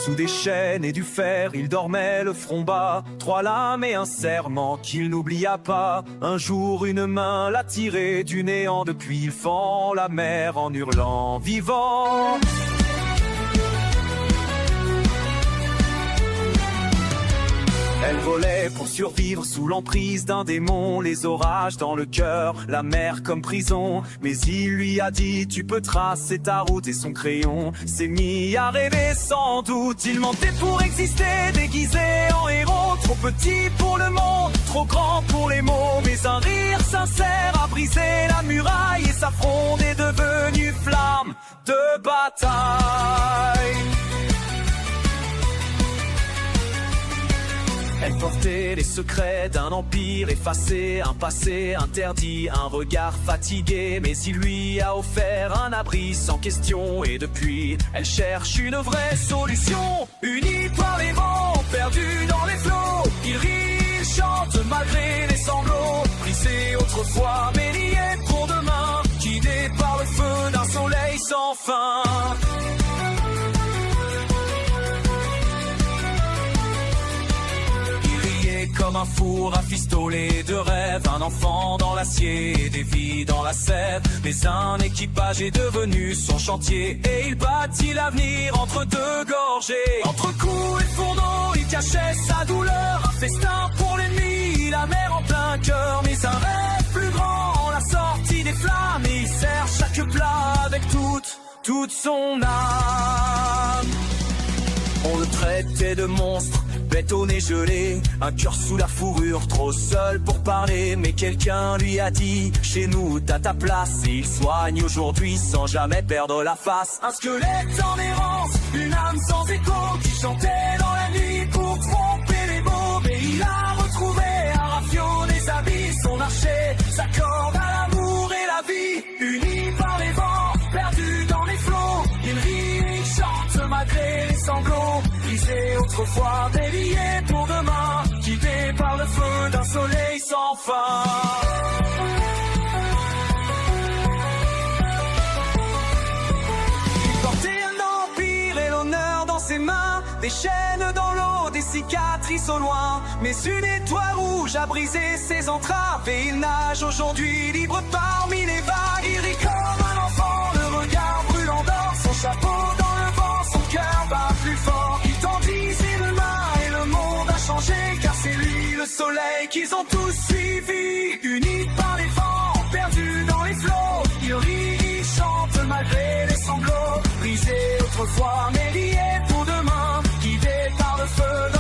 Sous des chaînes et du fer, il dormait le front bas. 3 lames et un serment qu'il n'oublia pas. Un jour, une main l'a tiré du néant. Depuis, il fend la mer en hurlant vivant. Elle volait pour survivre sous l'emprise d'un démon. Les orages dans le cœur, la mer comme prison. Mais il lui a dit, tu peux tracer ta route. Et son crayon s'est mis à rêver sans doute. Il mentait pour exister, déguisé en héros. Trop petit pour le monde, trop grand pour les mots. Mais un rire sincère a brisé la muraille. Et sa fronde est devenue flamme de bataille. Elle portait les secrets d'un empire effacé, un passé interdit, un regard fatigué. Mais il lui a offert un abri sans question. Et depuis, elle cherche une vraie solution. Unis par les vents, perdus dans les flots, il rit, il chante malgré les sanglots. Brisé autrefois, mais lié pour demain, guidé par le feu d'un soleil sans fin. Comme un four rafistolé de rêves, un enfant dans l'acier et des vies dans la sève. Mais un équipage est devenu son chantier et il bâtit l'avenir entre deux gorgées. Entre coups et fourneaux, il cachait sa douleur. Un festin pour l'ennemi, la mer en plein cœur. Mais un rêve plus grand, la sortie des flammes. Et il sert chaque plat avec toute son âme. On le traitait de monstre, bétonné, gelé, un cœur sous la fourrure, trop seul pour parler. Mais quelqu'un lui a dit, chez nous t'as ta place. Et il soigne aujourd'hui sans jamais perdre la face. Un squelette en errance, une âme sans écho, qui chantait dans la nuit pour tromper les mots. Mais il a retrouvé un rafio des habits, son archer s'accorde à l'amour et la vie. Unis par les vents, perdus dans les flots, il rit, il chante malgré les sanglots. Brisé autrefois, délié pour demain, guidé par le feu d'un soleil sans fin. Il portait un empire et l'honneur dans ses mains, des chaînes dans l'eau, des cicatrices au loin. Mais une étoile rouge a brisé ses entraves et il nage aujourd'hui libre parmi les vagues. Il rit comme un enfant, le regard brûlant d'or, son chapeau dans le vent, son cœur bat plus fort. Il tendit une main et le monde a changé, car c'est lui le soleil qu'ils ont tous suivi. Unis par les vents, perdus dans les flots, il rit, il chante malgré les sanglots. Brisé autrefois, mais lié pour demain, guidé par le feu.